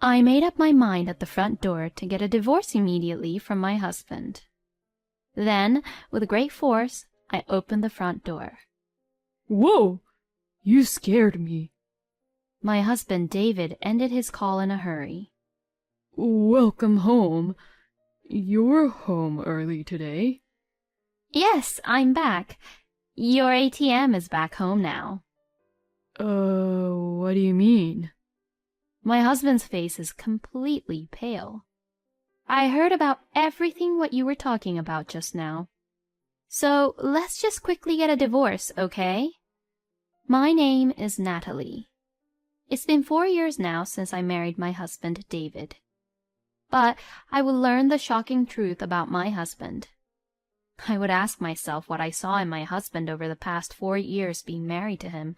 I made up my mind at the front door to get a divorce immediately from my husband. Then, with great force, I opened the front door. Whoa! You scared me. My husband David ended his call in a hurry. Welcome home. You're home early today. Yes, I'm back. Your ATM is back home now. What do you mean? My husband's face is completely pale. I heard about everything what you were talking about just now. So let's just quickly get a divorce, okay? My name is Natalie. It's been 4 years now since I married my husband, David. But I would learn the shocking truth about my husband. I would ask myself what I saw in my husband over the past 4 years being married to him.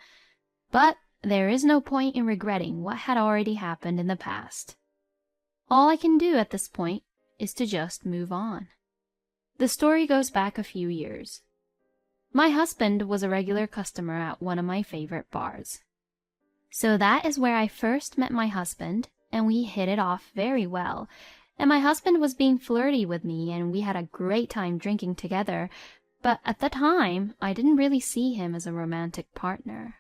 But there is no point in regretting what had already happened in the past. All I can do at this point is to just move on. The story goes back a few years. My husband was a regular customer at one of my favorite bars. So that is where I first met my husband, and we hit it off very well. And my husband was being flirty with me, and we had a great time drinking together, but at the time, I didn't really see him as a romantic partner.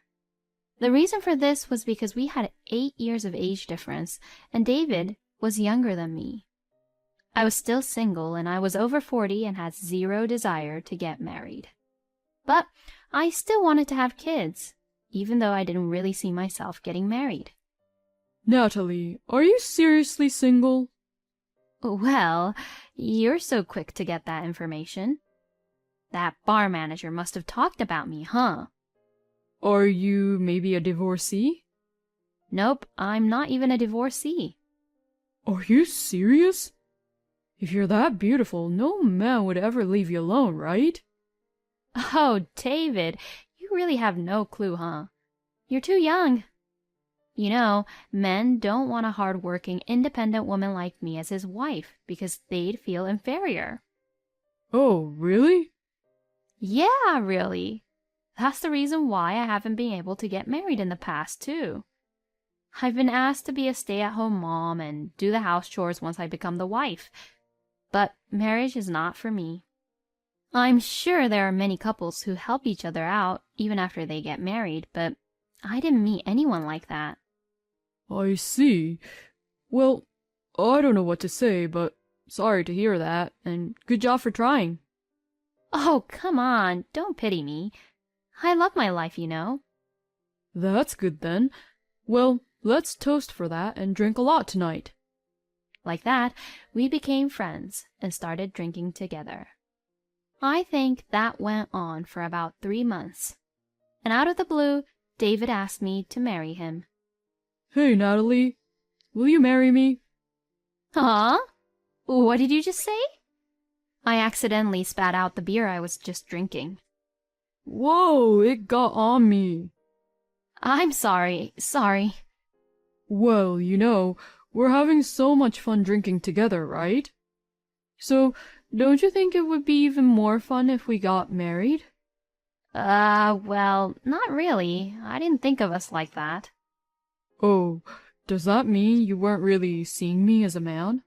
The reason for this was because we had 8 years of age difference, and David was younger than me. I was still single, and I was over 40 and had zero desire to get married. But I still wanted to have kids, even though I didn't really see myself getting married. Natalie, are you seriously single? Well, you're so quick to get that information. That bar manager must have talked about me, huh? Are you maybe a divorcee? Nope, I'm not even a divorcee. Are you serious? If you're that beautiful, no man would ever leave you alone, right? Oh, David, you really have no clue, huh? You're too young. You know, men don't want a hard-working, independent woman like me as his wife because they'd feel inferior. Oh, really? Yeah, really. That's the reason why I haven't been able to get married in the past, too. I've been asked to be a stay-at-home mom and do the house chores once I become the wife. But marriage is not for me. I'm sure there are many couples who help each other out even after they get married, but I didn't meet anyone like that. I see. Well, I don't know what to say, but sorry to hear that, and good job for trying. Oh, come on, don't pity me. I love my life, you know. That's good then. Well, let's toast for that and drink a lot tonight. Like that, we became friends and started drinking together. I think that went on for about 3 months. And out of the blue, David asked me to marry him. Hey, Natalie, will you marry me? Huh? What did you just say? I accidentally spat out the beer I was just drinking. Whoa, it got on me. I'm sorry. Well, we're having so much fun drinking together, right? So, don't you think it would be even more fun if we got married? Well, not really. I didn't think of us like that. Oh, does that mean you weren't really seeing me as a man?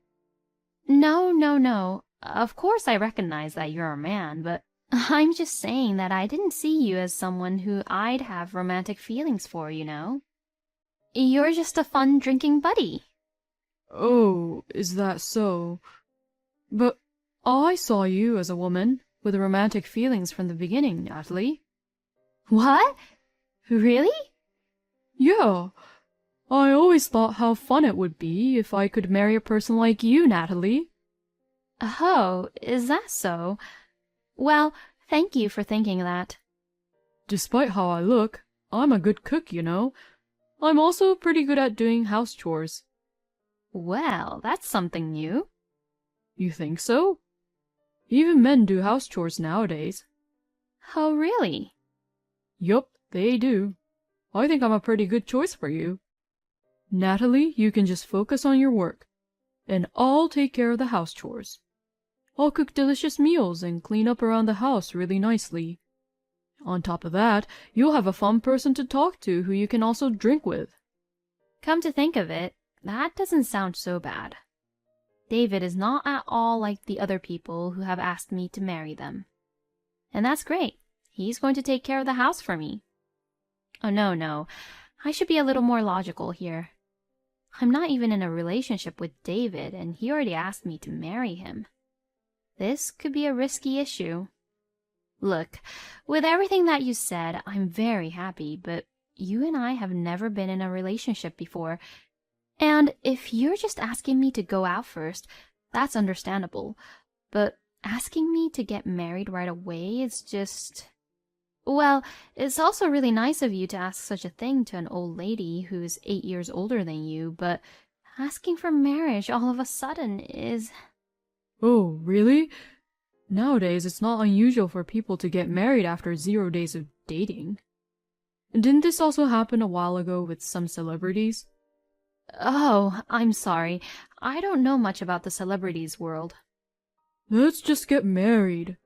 No. Of course I recognize that you're a man, but I'm just saying that I didn't see you as someone who I'd have romantic feelings for, you know? You're just a fun drinking buddy. Oh, is that so? But I saw you as a woman with romantic feelings from the beginning, Natalie. What? Really? Yeah. I always thought how fun it would be if I could marry a person like you, Natalie. Oh, is that so? Well, thank you for thinking that. Despite how I look, I'm a good cook, you know. I'm also pretty good at doing house chores. Well, that's something new. You think so? Even men do house chores nowadays. Oh, really? Yup, they do. I think I'm a pretty good choice for you. Natalie, you can just focus on your work, and I'll take care of the house chores. I'll cook delicious meals and clean up around the house really nicely. On top of that, you'll have a fun person to talk to who you can also drink with. Come to think of it, that doesn't sound so bad. David is not at all like the other people who have asked me to marry them. And that's great. He's going to take care of the house for me. Oh, no. I should be a little more logical here. I'm not even in a relationship with David, and he already asked me to marry him. This could be a risky issue. Look, with everything that you said, I'm very happy, but you and I have never been in a relationship before. And if you're just asking me to go out first, that's understandable. But asking me to get married right away is just... Well, it's also really nice of you to ask such a thing to an old lady who's 8 years older than you, but asking for marriage all of a sudden is... Oh, really? Nowadays, it's not unusual for people to get married after 0 days of dating. Didn't this also happen a while ago with some celebrities? Oh, I'm sorry. I don't know much about the celebrities world. Let's just get married.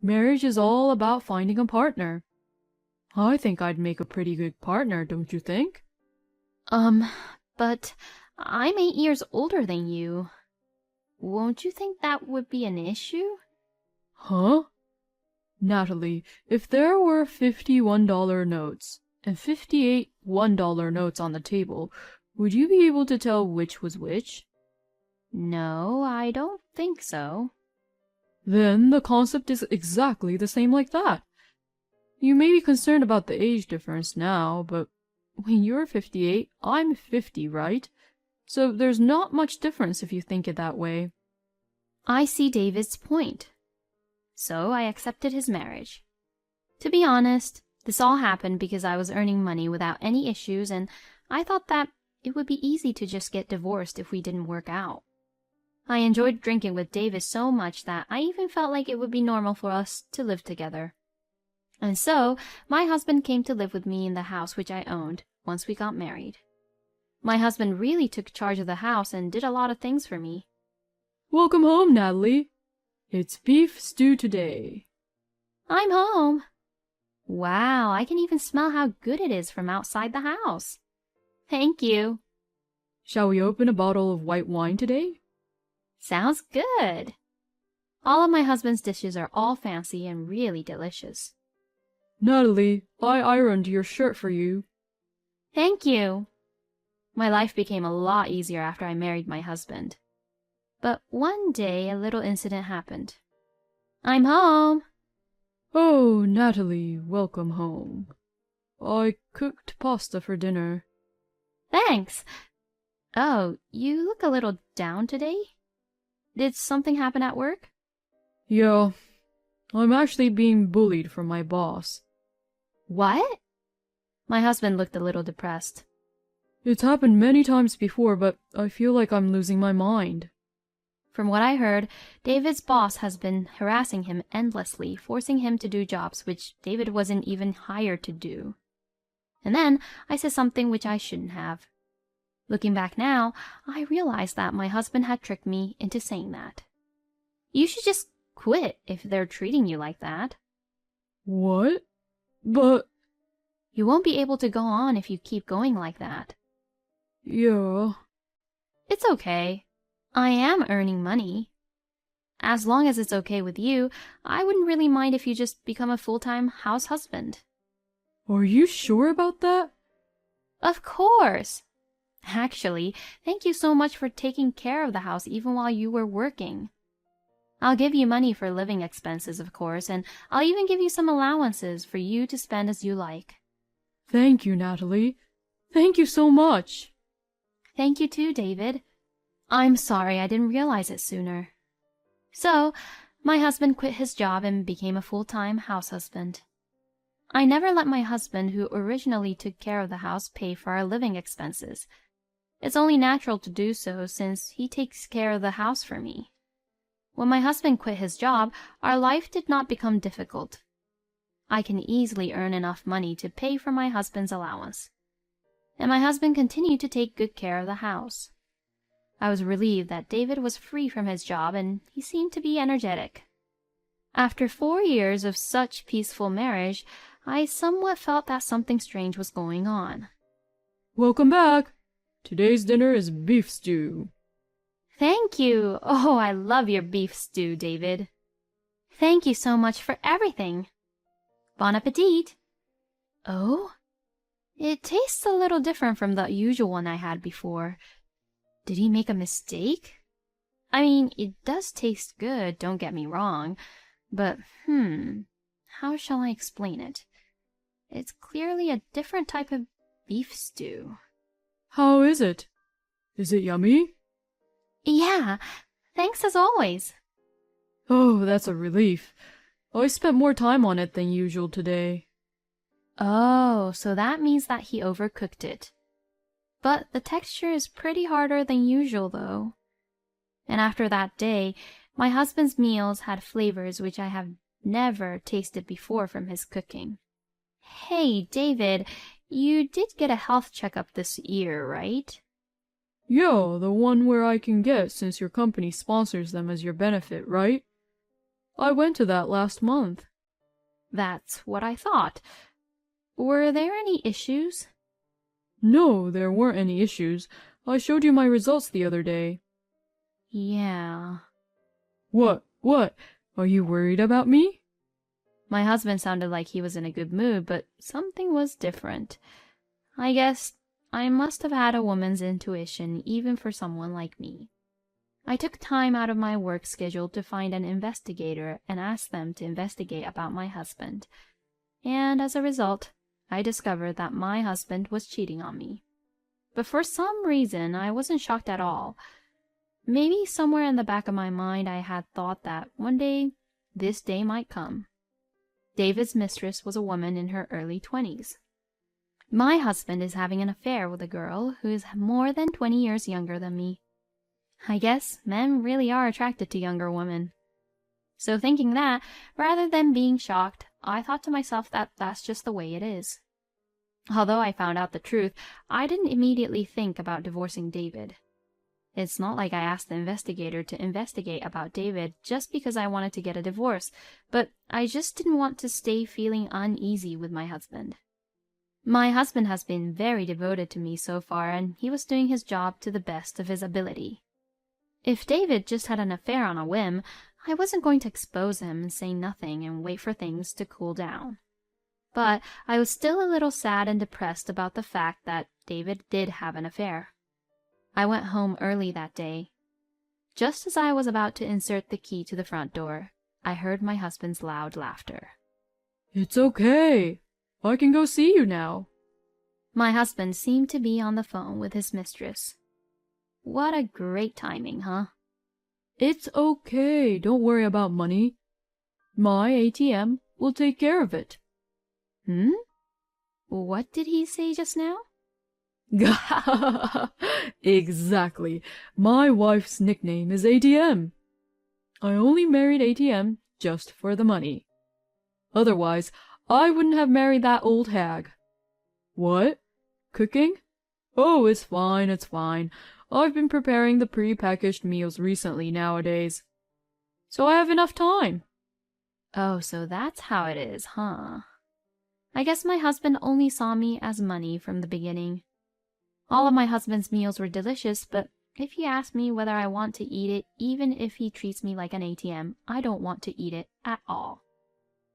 Marriage is all about finding a partner. I think I'd make a pretty good partner, don't you think? But I'm 8 years older than you. Won't you think that would be an issue? Huh? Natalie, if there were 50 $1 notes and 58 $1 notes on the table, would you be able to tell which was which? No, I don't think so. Then the concept is exactly the same like that. You may be concerned about the age difference now, but when you're 58, I'm 50, right? So there's not much difference if you think it that way. I see David's point. So I accepted his marriage. To be honest, this all happened because I was earning money without any issues, and I thought that it would be easy to just get divorced if we didn't work out. I enjoyed drinking with David so much that I even felt like it would be normal for us to live together. And so, my husband came to live with me in the house which I owned once we got married. My husband really took charge of the house and did a lot of things for me. Welcome home, Natalie. It's beef stew today. I'm home. Wow, I can even smell how good it is from outside the house. Thank you. Shall we open a bottle of white wine today? Sounds good. All of my husband's dishes are all fancy and really delicious. Natalie, I ironed your shirt for you. Thank you. My life became a lot easier after I married my husband. But one day a little incident happened. I'm home. Oh, Natalie, welcome home. I cooked pasta for dinner. Thanks. Oh, you look a little down today? Did something happen at work? Yeah, I'm actually being bullied from my boss. What? My husband looked a little depressed. It's happened many times before, but I feel like I'm losing my mind. From what I heard, David's boss has been harassing him endlessly, forcing him to do jobs which David wasn't even hired to do. And then I said something which I shouldn't have. Looking back now, I realized that my husband had tricked me into saying that. You should just quit if they're treating you like that. What? But... You won't be able to go on if you keep going like that. Yeah. It's okay. I am earning money. As long as it's okay with you, I wouldn't really mind if you just become a full-time house husband. Are you sure about that? Of course. Actually, thank you so much for taking care of the house even while you were working. I'll give you money for living expenses, of course, and I'll even give you some allowances for you to spend as you like. Thank you, Natalie. Thank you so much. Thank you too, David. I'm sorry I didn't realize it sooner. So, my husband quit his job and became a full-time house husband. I never let my husband, who originally took care of the house, pay for our living expenses. It's only natural to do so since he takes care of the house for me. When my husband quit his job, our life did not become difficult. I can easily earn enough money to pay for my husband's allowance. And my husband continued to take good care of the house. I was relieved that David was free from his job and he seemed to be energetic. After 4 years of such peaceful marriage, I somewhat felt that something strange was going on. Welcome back. Today's dinner is beef stew. Thank you. Oh, I love your beef stew, David. Thank you so much for everything. Bon appetit. Oh? It tastes a little different from the usual one I had before. Did he make a mistake? I mean, it does taste good, don't get me wrong, but how shall I explain it? It's clearly a different type of beef stew. How is it? Is it yummy? Yeah, thanks as always. Oh, that's a relief. I spent more time on it than usual today. Oh, so that means that he overcooked it. But the texture is pretty harder than usual, though. And after that day, my husband's meals had flavors which I have never tasted before from his cooking. Hey, David, you did get a health checkup this year, right? Yeah, the one where I can get since your company sponsors them as your benefit, right? I went to that last month. That's what I thought. Were there any issues? No, there weren't any issues. I showed you my results the other day. Yeah. What? Are you worried about me? My husband sounded like he was in a good mood, but something was different. I guess I must have had a woman's intuition, even for someone like me. I took time out of my work schedule to find an investigator and ask them to investigate about my husband. And as a result, I discovered that my husband was cheating on me. But for some reason, I wasn't shocked at all. Maybe somewhere in the back of my mind I had thought that one day this day might come. David's mistress was a woman in her early 20s. My husband is having an affair with a girl who is more than 20 years younger than me. I guess men really are attracted to younger women. So thinking that, rather than being shocked, I thought to myself that that's just the way it is. Although I found out the truth, I didn't immediately think about divorcing David. It's not like I asked the investigator to investigate about David just because I wanted to get a divorce, but I just didn't want to stay feeling uneasy with my husband. My husband has been very devoted to me so far, and he was doing his job to the best of his ability. If David just had an affair on a whim, I wasn't going to expose him and say nothing and wait for things to cool down. But I was still a little sad and depressed about the fact that David did have an affair. I went home early that day. Just as I was about to insert the key to the front door, I heard my husband's loud laughter. It's okay. I can go see you now. My husband seemed to be on the phone with his mistress. What a great timing, huh? It's okay. Don't worry about money. My ATM will take care of it. What did he say just now? Exactly. My wife's nickname is ATM. I only married ATM just for the money. Otherwise, I wouldn't have married that old hag. What? Cooking? Oh, it's fine, it's fine. I've been preparing the pre-packaged meals recently nowadays. So I have enough time. Oh, so that's how it is, huh? I guess my husband only saw me as money from the beginning. All of my husband's meals were delicious, but if he asks me whether I want to eat it, even if he treats me like an ATM, I don't want to eat it at all.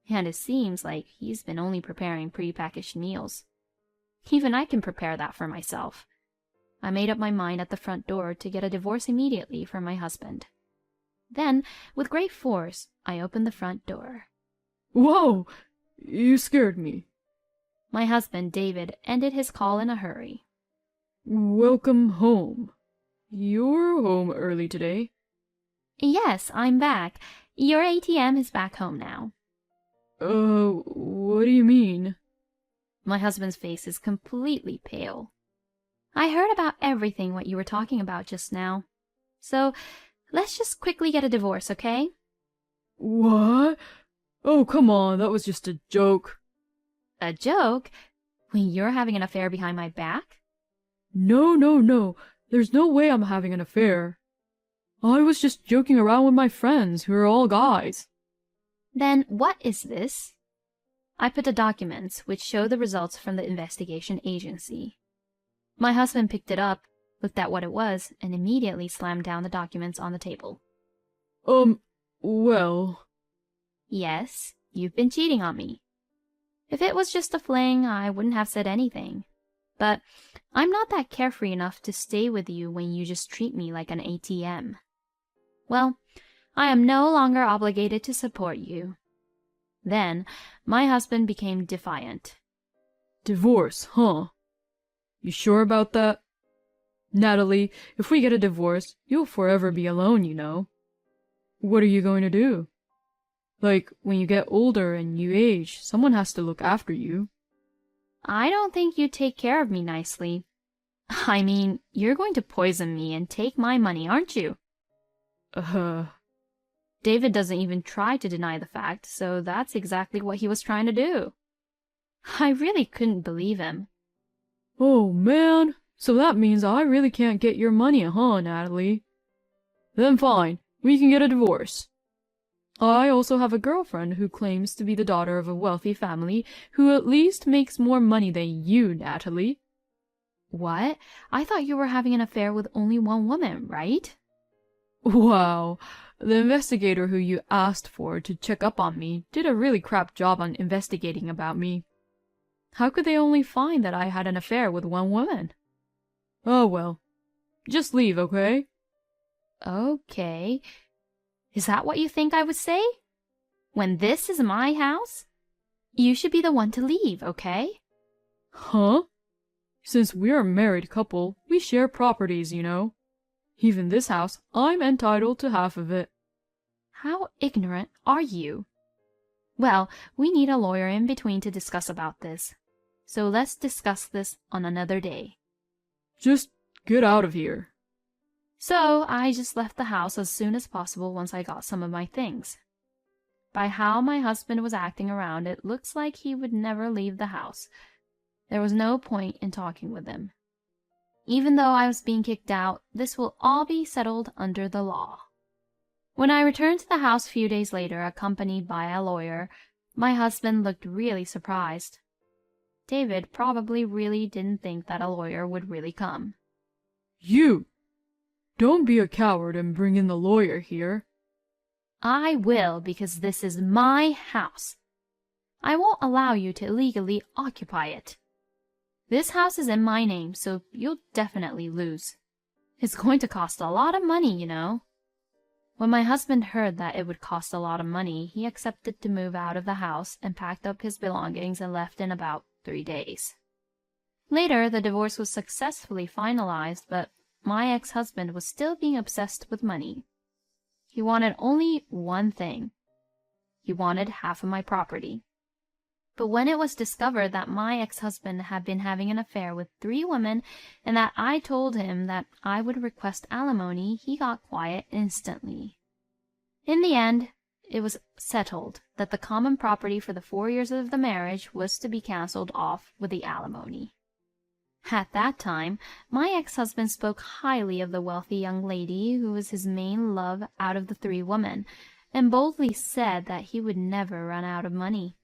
And it seems like he's been only preparing pre-packaged meals. Even I can prepare that for myself. I made up my mind at the front door to get a divorce immediately from my husband. Then, with great force, I opened the front door. Whoa! You scared me. My husband, David, ended his call in a hurry. Welcome home. You're home early today. Yes, I'm back. Your ATM is back home now. What do you mean? My husband's face is completely pale. I heard about everything what you were talking about just now. So, let's just quickly get a divorce, okay? What? Oh, come on, that was just a joke. A joke? When you're having an affair behind my back? No. There's no way I'm having an affair. I was just joking around with my friends, who are all guys. Then what is this? I put the documents, which show the results from the investigation agency. My husband picked it up, looked at what it was, and immediately slammed down the documents on the table. Well... Yes, you've been cheating on me. If it was just a fling, I wouldn't have said anything. But I'm not that carefree enough to stay with you when you just treat me like an ATM. Well, I am no longer obligated to support you. Then, my husband became defiant. Divorce, huh? You sure about that? Natalie, if we get a divorce, you'll forever be alone, you know. What are you going to do? Like, when you get older and you age, someone has to look after you. I don't think you take care of me nicely. I mean, you're going to poison me and take my money, aren't you? David doesn't even try to deny the fact, so that's exactly what he was trying to do. I really couldn't believe him. Oh, man. So that means I really can't get your money, huh, Natalie? Then fine, we can get a divorce. I also have a girlfriend who claims to be the daughter of a wealthy family who at least makes more money than you, Natalie. What? I thought you were having an affair with only one woman, right? Wow. The investigator who you asked for to check up on me did a really crap job on investigating about me. How could they only find that I had an affair with one woman? Oh well. Just leave, okay? Okay. Is that what you think I would say? When this is my house? You should be the one to leave, okay? Huh? Since we're a married couple, we share properties, you know. Even this house, I'm entitled to half of it. How ignorant are you? Well, we need a lawyer in between to discuss about this. So let's discuss this on another day. Just get out of here. So I just left the house as soon as possible once I got some of my things. By how my husband was acting around, it looks like he would never leave the house. There was no point in talking with him. Even though I was being kicked out, this will all be settled under the law. When I returned to the house a few days later, accompanied by a lawyer, my husband looked really surprised. David probably really didn't think that a lawyer would really come. You! Don't be a coward and bring in the lawyer here. I will, because this is my house. I won't allow you to illegally occupy it. This house is in my name, so you'll definitely lose. It's going to cost a lot of money, you know. When my husband heard that it would cost a lot of money, he accepted to move out of the house and packed up his belongings and left in about 3 days. Later, the divorce was successfully finalized, but my ex-husband was still being obsessed with money. He wanted only one thing. He wanted half of my property. But when it was discovered that my ex-husband had been having an affair with 3 women and that I told him that I would request alimony, he got quiet instantly. In the end, it was settled that the common property for the 4 years of the marriage was to be cancelled off with the alimony. At that time, my ex-husband spoke highly of the wealthy young lady who was his main love out of the 3 women, and boldly said that he would never run out of money.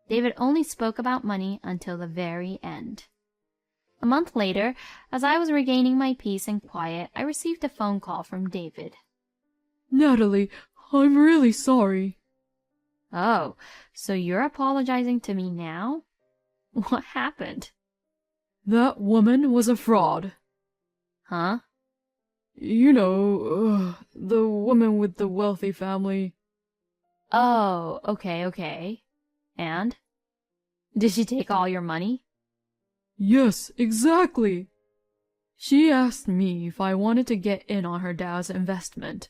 David only spoke about money until the very end. A month later, as I was regaining my peace and quiet, I received a phone call from David. Natalie, I'm really sorry. Oh, so you're apologizing to me now? What happened? That woman was a fraud. Huh? You know, the woman with the wealthy family. Oh, okay. And? Did she take all your money? Yes, exactly. She asked me if I wanted to get in on her dad's investment.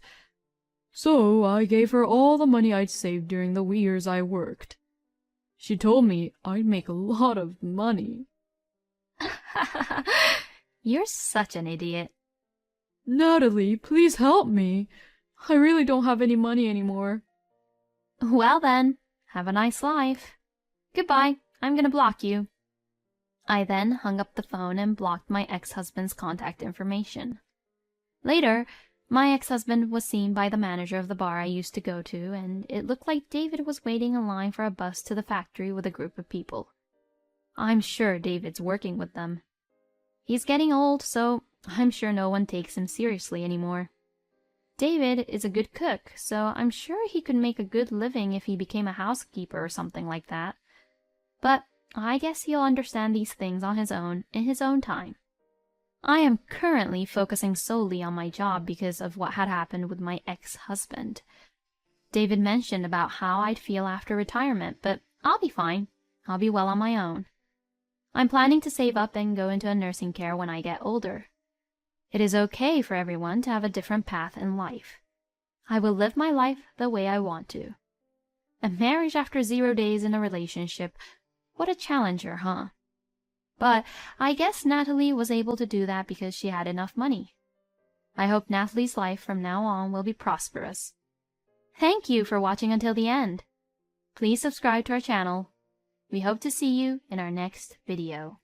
So I gave her all the money I'd saved during the years I worked. She told me I'd make a lot of money. You're such an idiot. Natalie, please help me. I really don't have any money anymore. Well then, have a nice life. Goodbye, I'm gonna block you. I then hung up the phone and blocked my ex-husband's contact information. Later, my ex-husband was seen by the manager of the bar I used to go to, and it looked like David was waiting in line for a bus to the factory with a group of people. I'm sure David's working with them. He's getting old, so I'm sure no one takes him seriously anymore. David is a good cook, so I'm sure he could make a good living if he became a housekeeper or something like that. But I guess he'll understand these things on his own in his own time. I am currently focusing solely on my job because of what had happened with my ex-husband. David mentioned about how I'd feel after retirement, but I'll be fine. I'll be well on my own. I'm planning to save up and go into a nursing care when I get older. It is okay for everyone to have a different path in life. I will live my life the way I want to. A marriage after 0 days in a relationship, what a challenger, huh? But I guess Natalie was able to do that because she had enough money. I hope Natalie's life from now on will be prosperous. Thank you for watching until the end. Please subscribe to our channel. We hope to see you in our next video.